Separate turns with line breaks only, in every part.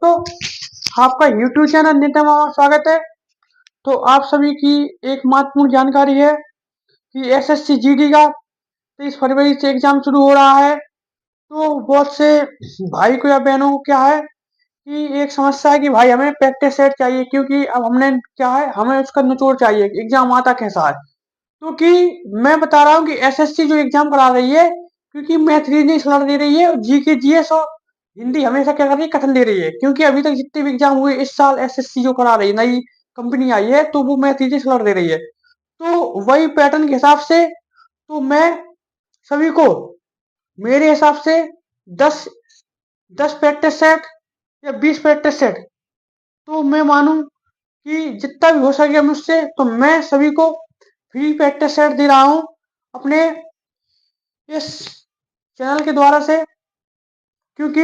दोस्तों, आपका YouTube channel नित्य में स्वागत है। तो आप सभी की एक महत्वपूर्ण जानकारी है कि एसएससी जीडी का 23 फरवरी से एग्जाम शुरू हो रहा है। तो बहुत से भाई को या बहनों को क्या है कि एक समस्या है कि भाई हमें प्रैक्टिस सेट चाहिए, क्योंकि अब हमने क्या है, हमें उसका निचोड़ चाहिए एग्जाम आता कैसा है। क्योंकि मैं बता रहा हूँ कि एसएससी जो एग्जाम करा रही है, क्योंकि मैथ रीजनिंग सरल दे रही है और जीके जीएस और हिंदी हमेशा क्या कर रही है, कठिन दे रही है। क्योंकि अभी तक जितने भी एग्जाम हुए इस साल एसएससी जो करा रही है, नई कंपनी आई है, तो वो मैथ रीजनिंग सरल दे रही है। तो वही पैटर्न के हिसाब से तो मैं सभी को मेरे हिसाब से 10 10 प्रैक्टिस सेट या 20 प्रैक्टिस सेट, तो मैं मानूं कि जितना भी हो सके मुझसे, तो मैं सभी को फ्री प्रैक्टिस सेट दे रहा हूं अपने इस चैनल के द्वारा से। क्योंकि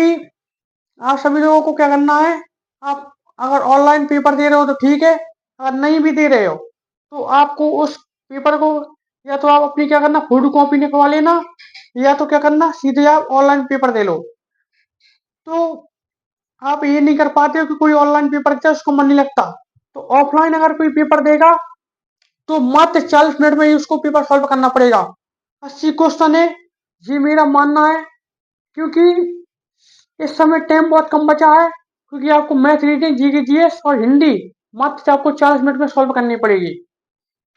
आप सभी लोगों को क्या करना है, आप अगर ऑनलाइन पेपर दे रहे हो तो ठीक है, अगर नहीं भी दे रहे हो तो आपको उस पेपर को या तो आप अपनी क्या करना, फोटो कॉपी निकलवा लेना, या तो क्या करना, सीधे आप ऑनलाइन पेपर दे लो। तो आप ये नहीं कर पाते हो कि कोई ऑनलाइन पेपर देता है उसको मन नहीं लगता, तो ऑफलाइन अगर कोई पेपर देगा तो मात्र 40 मिनट में ही उसको पेपर सॉल्व करना पड़ेगा। 80 क्वेश्चन है, ये मेरा मानना है। क्योंकि इस समय टाइम बहुत कम बचा है, क्योंकि आपको मैथ रीडिंग जीके जीएस और हिंदी मात्र आपको 40 मिनट में सॉल्व करनी पड़ेगी।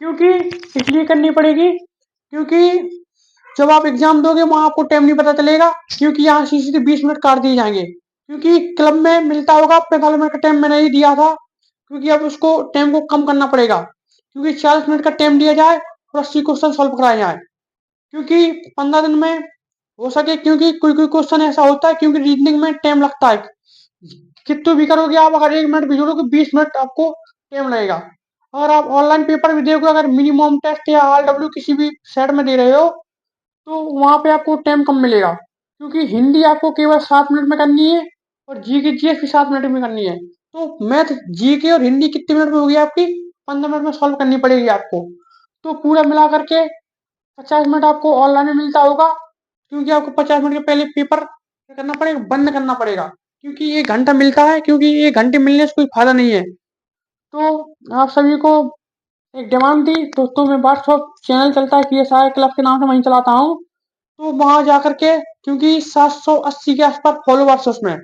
क्योंकि इसलिए करनी पड़ेगी क्योंकि जब आप एग्जाम दोगे वहां आपको टाइम नहीं पता चलेगा, क्योंकि यहाँ सीधे 20 मिनट काट दिए जाएंगे। क्योंकि क्लब में मिलता होगा 45 मिनट का टाइम मैंने ही दिया था, क्योंकि अब उसको टाइम को कम करना पड़ेगा। क्योंकि 40 मिनट का टाइम दिया जाए और 80 क्वेश्चन सॉल्व कराए जाए, क्योंकि 15 दिन में हो सके। क्योंकि कोई कोई क्वेश्चन ऐसा होता है, क्योंकि रीजनिंग में टाइम लगता है, कितना भी करोगे आप, अगर 1 मिनट भी जोड़ोगे 20 मिनट आपको टाइम लगेगा। अगर आप ऑनलाइन पेपर भी देखो, अगर मिनिमम टेस्ट या आरडब्ल्यू किसी भी सेट में दे रहे हो, तो वहां पे आपको टाइम कम मिलेगा। क्योंकि हिंदी आपको केवल 7 मिनट में करनी है और जीके जीएस भी 7 मिनट में करनी है। तो मैथ जीके और हिंदी कितने मिनट में होगी आपकी, 15 मिनट में सॉल्व करनी पड़ेगी आपको। तो पूरा मिला करके 50 मिनट आपको ऑनलाइन में मिलता होगा, क्योंकि आपको 50 मिनट के पहले पेपर करना पड़ेगा, बंद करना पड़ेगा। क्योंकि 1 घंटा मिलता है, क्योंकि 1 घंटे मिलने से कोई फायदा नहीं है। तो आप सभी को एक डिमांड थी दोस्तों, में व्हाट्सअप चैनल चलता है PSI क्लब के नाम से, वहीं चलाता हूँ। तो वहां जाकर के, क्योंकि 780 के आसपास फॉलोवर्स उसमें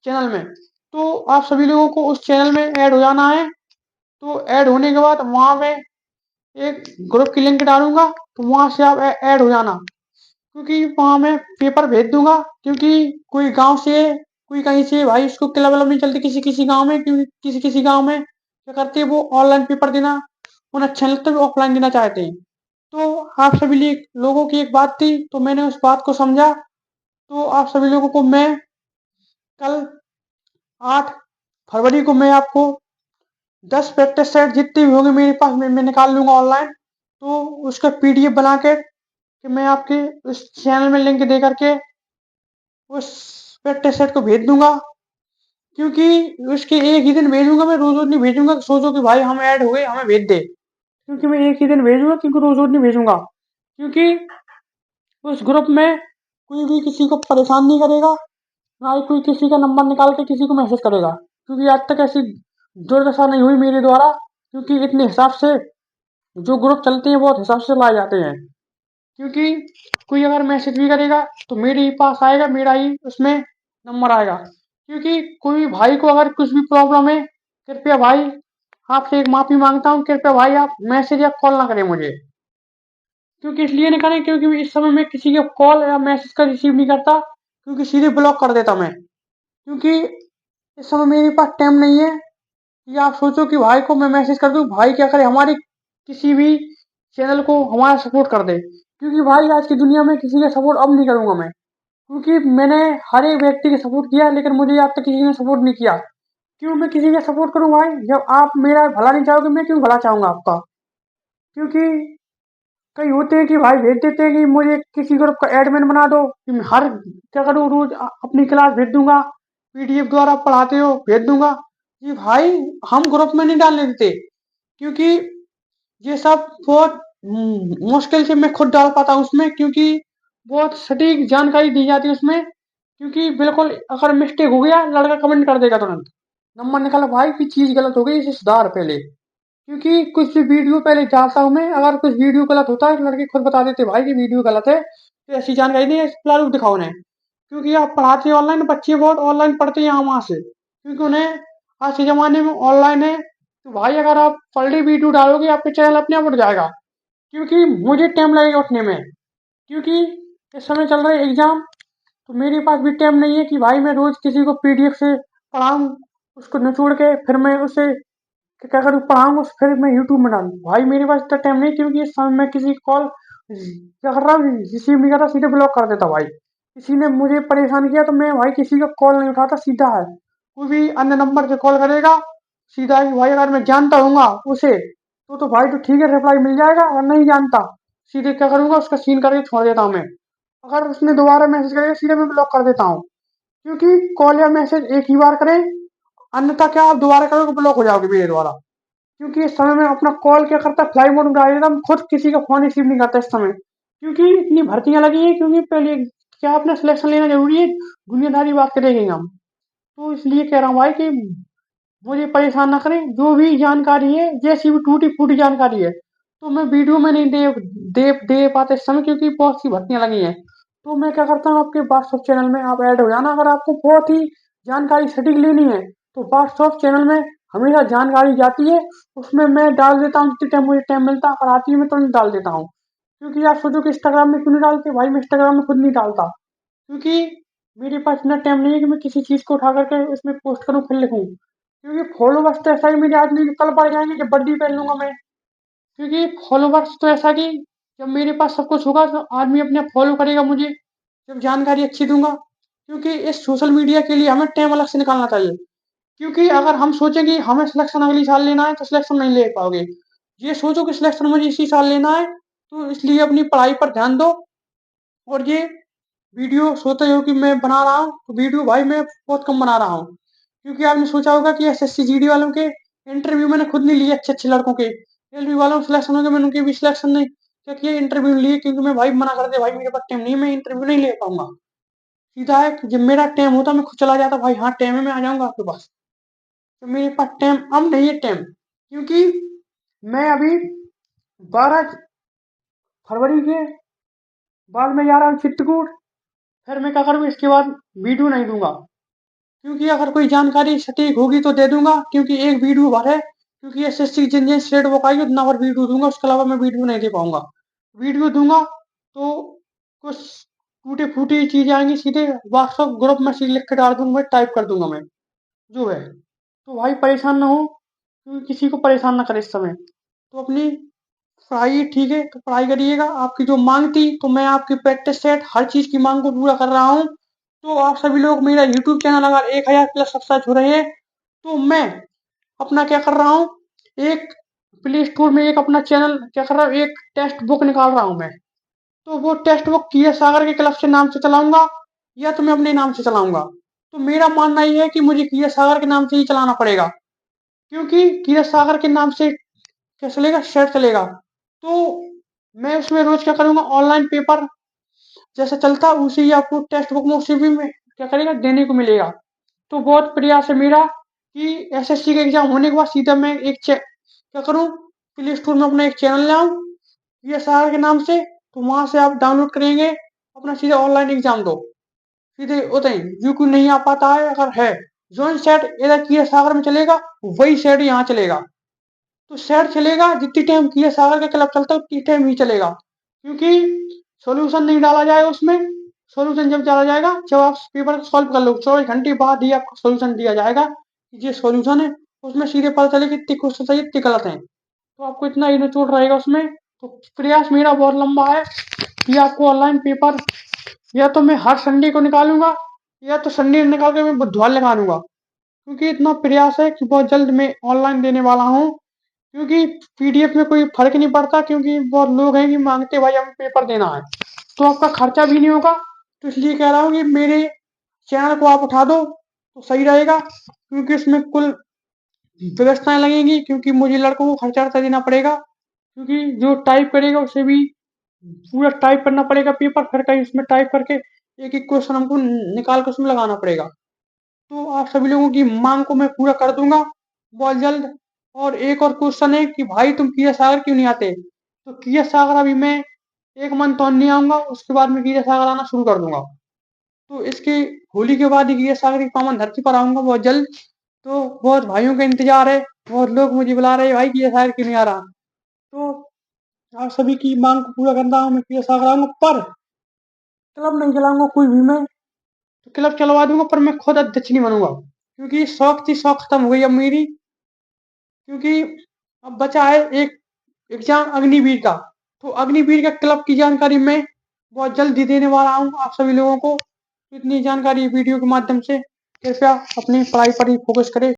चैनल में, तो आप सभी लोगों को उस चैनल में ऐड हो जाना है। तो ऐड होने के बाद वहां में एक ग्रुप की लिंक डालूंगा, तो वहां से आप ऐड हो जाना। क्योंकि वहां मैं पेपर भेज दूंगा, क्योंकि कोई गांव से, कोई कहीं से, भाई इसको क्लब वलब नहीं चलती किसी किसी गांव में। क्योंकि किसी किसी गांव में क्या करते हैं, वो ऑनलाइन पेपर देना उन्हें अच्छा नहीं लगता, वो ऑफलाइन देना चाहते हैं। तो आप सभी लोगों की एक बात थी, तो मैंने उस बात को समझा। तो आप सभी लोगों को मैं कल 8 फरवरी को मैं आपको 10 प्रैक्टिस सेट जितने भी होंगे मेरे पास, मैं निकाल लूंगा ऑनलाइन। तो उसका पीडीएफ बना के कि मैं आपके उस चैनल में लिंक दे करके उस प्रैक्टिस सेट को भेज दूंगा। क्योंकि उसके एक ही दिन भेजूंगा मैं, रोज रोज नहीं भेजूंगा कि सोचो कि भाई हम ऐड हो गए हमें भेज दे। क्योंकि मैं एक ही दिन भेजूंगा, क्योंकि रोज रोज नहीं भेजूंगा। क्योंकि उस ग्रुप में कोई भी किसी को परेशान नहीं करेगा, ना ही कोई किसी का नंबर निकाल के किसी को मैसेज करेगा। क्योंकि आज तक ऐसी दुर्दशा नहीं हुई मेरे द्वारा। क्योंकि इतने हिसाब से जो ग्रुप चलते हैं बहुत हिसाब से लाए जाते हैं। क्योंकि कोई अगर मैसेज भी करेगा तो मेरे ही पास आएगा, मेरा ही उसमें नंबर आएगा। क्योंकि कोई भाई को अगर कुछ भी प्रॉब्लम है, कृपया भाई आपसे एक माफी मांगता हूँ, कृपया भाई आप मैसेज या कॉल ना करें मुझे। क्योंकि इसलिए नहीं करें, क्योंकि इस समय मैं किसी के कॉल या मैसेज का रिसीव नहीं करता, क्योंकि सीधे ब्लॉक कर देता मैं। क्योंकि इस समय मेरे पास टाइम नहीं है कि आप सोचो कि भाई को मैं मैसेज कर दूं, भाई क्या करे, हमारी किसी भी चैनल को हमारा सपोर्ट कर दे। क्योंकि भाई आज की दुनिया में किसी का सपोर्ट अब नहीं करूंगा मैं। क्योंकि मैंने हर एक व्यक्ति के सपोर्ट किया, लेकिन मुझे आज तक किसी ने सपोर्ट नहीं किया। क्यों मैं किसी का सपोर्ट करूं भाई, जब आप मेरा भला नहीं चाहोगे, मैं क्यों भला चाहूंगा आपका। क्योंकि कई होते हैं कि भाई भेज देते हैं कि मुझे किसी ग्रुप का एडमिन बना दो, कि मैं हर क्या करूँ, रोज अपनी क्लास भेज दूंगा, पीडीएफ द्वारा पढ़ाते हो भेज दूंगा। जी भाई, हम ग्रुप में नहीं डालने देते। क्योंकि ये सब बहुत मुश्किल से मैं खुद डाल पाता हूँ उसमें, क्योंकि बहुत सटीक जानकारी दी जाती है उसमें। क्योंकि बिल्कुल अगर मिस्टेक हो गया लड़का कमेंट कर देगा तुरंत, नंबर निकाला भाई कि चीज़ गलत हो गई, इसे सुधार पहले। क्योंकि कुछ भी वीडियो पहले डालता हूँ मैं, अगर कुछ वीडियो गलत होता है तो लड़के खुद बता देते भाई कि वीडियो गलत है, तो ऐसी जानकारी नहीं है, प्रूफ दिखाओ उन्हें। क्योंकि आप पढ़ाते हैं ऑनलाइन, बच्चे बहुत ऑनलाइन पढ़ते हैं यहाँ वहाँ से, क्योंकि उन्हें आज के ज़माने में ऑनलाइन है, तो भाई अगर आप पढ़ वीडियो डालोगे आपके चैनल अपने आप उठ जाएगा। क्योंकि मुझे टाइम लगेगा उठने में, क्योंकि इस समय चल रहे एग्जाम, तो मेरे पास भी टाइम नहीं है कि भाई मैं रोज किसी को पीडीएफ से पढ़ाऊँ, उसको निचोड़ के फिर मैं उसे क्या करूँ, पढ़ाऊँ, फिर मैं यूट्यूब में डालूँ। भाई मेरे पास इतना टाइम नहीं, क्योंकि इस समय मैं किसी कॉल क्या कर रहा हूँ, रिसीव नहीं कर रहा, सीधे ब्लॉक कर देता भाई। किसी ने मुझे परेशान किया तो मैं भाई किसी का कॉल नहीं उठाता, सीधा है कोई भी अन्य नंबर से कॉल करेगा, सीधा है कि भाई अगर मैं जानता हूँगा उसे तो भाई तो ठीक है, रिप्लाई मिल जाएगा, और नहीं जानता सीधे क्या करूँगा, उसका सीन करके छोड़ देता हूँ मैं। अगर उसने दोबारा मैसेज करेगा सीधे मैं ब्लॉक कर देता हूँ। क्योंकि कॉल या मैसेज एक ही बार करें, अन्यथा क्या आप दोबारा करोगे ब्लॉक हो जाओगे मेरे द्वारा। क्योंकि इस समय मैं अपना कॉल क्या करता, फ्लाइट मोड में डाल देता, मैं खुद किसी का फोन रिसीव नहीं करता इस समय। क्योंकि इतनी भर्तियां लगी हैं, क्योंकि पहले क्या अपना सिलेक्शन लेना जरूरी है, दुनियादारी बात करेंगे हम। तो इसलिए कह रहा हूँ भाई कि मुझे परेशान ना करें, जो भी जानकारी है जैसी भी टूटी फूटी जानकारी है तो मैं वीडियो में नहीं दे पाते इस समय, क्योंकि बहुत सी भर्तियां लगी हैं। तो मैं क्या करता हूँ, आपके व्हाट्सएप चैनल में आप ऐड हो जाना, अगर आपको बहुत ही जानकारी सटीक लेनी है तो व्हाट्सएप चैनल में हमेशा जानकारी जाती है, उसमें मैं डाल देता हूँ जितने टाइम मुझे टाइम मिलता है, अगर आती है मैं तुरंत डाल देता हूँ। क्योंकि आप सोचो कि इंस्टाग्राम में क्यों नहीं डालते, भाई मैं इंस्टाग्राम में खुद नहीं डालता, क्योंकि मेरे पास इतना टाइम नहीं है कि मैं किसी चीज़ को उठा करके उसमें पोस्ट करूँ फिर लिखूँ। क्योंकि फॉलोवर्स तो ऐसा ही मेरे आज नहीं कल बढ़ जाएंगे जब बड्डी पहन लूंगा मैं। क्योंकि फॉलोवर्स तो ऐसा कि जब मेरे पास सब कुछ होगा तो आदमी अपने आप फॉलो करेगा मुझे, जब जानकारी अच्छी दूंगा। क्योंकि इस सोशल मीडिया के लिए हमें टाइम अलग से निकालना चाहिए। क्योंकि अगर हम सोचें कि हमें सिलेक्शन अगली साल लेना है तो सिलेक्शन नहीं ले पाओगे। ये सोचो कि सिलेक्शन मुझे इसी साल लेना है, तो इसलिए अपनी पढ़ाई पर ध्यान दो। और ये वीडियो सोचते हो कि मैं बना रहा हूँ, तो वीडियो भाई मैं बहुत कम बना रहा हूँ। क्योंकि आपने सोचा होगा कि एसएससी जीडी वालों के इंटरव्यू मैंने खुद नहीं लिए, अच्छे अच्छे लड़कों के एलबी वालों के सिलेक्शन हो गए, मैंने उनके भी सिलेक्शन नहीं क्या किया, इंटरव्यू नहीं लिए, क्योंकि मैं भाई मना कर दे भाई मेरे पास टाइम नहीं है, मैं इंटरव्यू नहीं ले पाऊंगा। सीधा है कि जब मेरा टाइम होता मैं खुद चला जाता, भाई हाँ टाइम है मैं आ जाऊंगा आपके पास। तो मेरे पास टाइम अब नहीं है टाइम, क्योंकि मैं अभी 12 फरवरी के बाद में जा रहा हूँ चित्रकूट। फिर मैं क्या करूँ इसके बाद, वीडियो नहीं दूंगा। क्योंकि अगर कोई जानकारी सटीक होगी तो दे दूंगा, क्योंकि एक वीडियो भर है, क्योंकि एसएससी जिन स्टेट बुक आई उतना भर वीडियो दूंगा, उसके अलावा मैं वीडियो नहीं दे पाऊंगा। वीडियो दूंगा तो कुछ टूटी फूटी चीजें आएंगी, सीधे व्हाट्सएप ग्रुप में सीधे लिख के डाल दूंगा, मैं टाइप कर दूंगा मैं जो है। तो भाई परेशान ना हो, क्योंकि किसी को परेशान ना करे इस समय। तो अपनी पढ़ाई ठीक है तो पढ़ाई करिएगा, आपकी जो मांग थी तो मैं आपकी प्रैक्टिस सेट हर चीज की मांग को पूरा कर रहा हूँ। तो आप सभी लोग मेरा यूट्यूब चैनल अगर 1000 प्लस सब्सक्राइब हो रहे हैं, तो मैं अपना क्या कर रहा हूँ, एक प्ले स्टोर में एक अपना चैनल क्या कर रहा हूँ, एक टेक्स्ट बुक निकाल रहा हूँ मैं। तो वो टेक्स्ट बुक किया सागर के क्लब से नाम से चलाऊंगा, या तो मैं अपने नाम से चलाऊंगा। तो मेरा मानना ये है कि मुझे किया सागर के नाम से ही चलाना पड़ेगा, क्योंकि किया सागर के नाम से क्या चलेगा, शेयर चलेगा। तो मैं उसमें रोज क्या करूंगा, ऑनलाइन पेपर जैसा चलता है उसे ही आपको टेक्स्ट बुक में उसे भी में क्या करेगा देने को मिलेगा। तो बहुत प्रयास है मेरा कि एसएससी का एग्जाम होने के बाद सीधा मैं क्या करूं, प्ले स्टोर में अपना एक चैनल लाऊं ये सागर के नाम से, तो वहां से आप डाउनलोड करेंगे, अपना सीधा ऑनलाइन एग्जाम दो, सीधे होते हैं। जो कोई नहीं आ पाता है अगर है, जोन सेट इधर किया सागर में चलेगा, वही सेट यहाँ चलेगा। तो सेट चलेगा जितनी टाइम किया सागर का क्लब चलता है उतनी टाइम ही चलेगा। क्योंकि सॉल्यूशन नहीं डाला जाएगा उसमें, सॉल्यूशन जब डाला जाएगा जब आप पेपर सॉल्व कर लो 24 घंटे बाद ही आपको सॉल्यूशन दिया जाएगा कि ये सॉल्यूशन है। उसमें सीधे पता चले कि इतनी क्वेश्चन सही इतनी गलत है, तो आपको इतना ही निचोड़ रहेगा उसमें। तो प्रयास मेरा बहुत लंबा है कि आपको ऑनलाइन पेपर या तो मैं हर संडे को निकालूंगा, या तो संडे निकाल के मैं बुधवार निकालूंगा। क्योंकि इतना प्रयास है कि बहुत जल्द मैं ऑनलाइन देने वाला हूँ। क्योंकि पीडीएफ में कोई फर्क नहीं पड़ता, क्योंकि बहुत लोग हैं कि मांगते भाई हमें पेपर देना है, तो आपका खर्चा भी नहीं होगा। तो इसलिए कह रहा हूँ कि मेरे चैनल को आप उठा दो तो सही रहेगा, क्योंकि इसमें कुल व्यवस्थाएं लगेंगी, क्योंकि मुझे लड़कों को खर्चा वर्चा देना पड़ेगा। क्योंकि जो टाइप करेगा उसे भी पूरा टाइप करना पड़ेगा पेपर, फिर कहीं उसमें टाइप करके एक एक क्वेश्चन हमको निकाल कर उसमें लगाना पड़ेगा। तो आप सभी लोगों की मांग को मैं पूरा कर दूंगा बहुत जल्द। और एक और क्वेश्चन है कि भाई तुम किया सागर क्यों नहीं आते? तो किया सागर अभी मैं 1 मंथ और नहीं आऊंगा, उसके बाद मैं किया सागर आना शुरू कर दूंगा। तो इसके होली के बाद ही किया सागर की पावन धरती पर आऊंगा बहुत जल्द। तो बहुत भाइयों का इंतजार है, बहुत लोग मुझे बुला रहे हैं, भाई किया सागर क्यों नहीं आ रहा? तो आप सभी की मांग को पूरा करना मैं किया सागर आऊंगा, पर क्लब नहीं चलाऊंगा कोई भी मैं। तो क्लब चलवा दूंगा पर मैं खुद अध्यक्ष नहीं बनूंगा, क्योंकि शौक थी, शौक खत्म हो गई अब मेरी। क्योंकि अब बचा है एक एग्जाम अग्निवीर का। तो अग्निवीर का क्लब की जानकारी मैं बहुत जल्द ही देने वाला हूँ आप सभी लोगों को। इतनी जानकारी वीडियो के माध्यम से। कृपया अपनी पढ़ाई पर ही फोकस करें।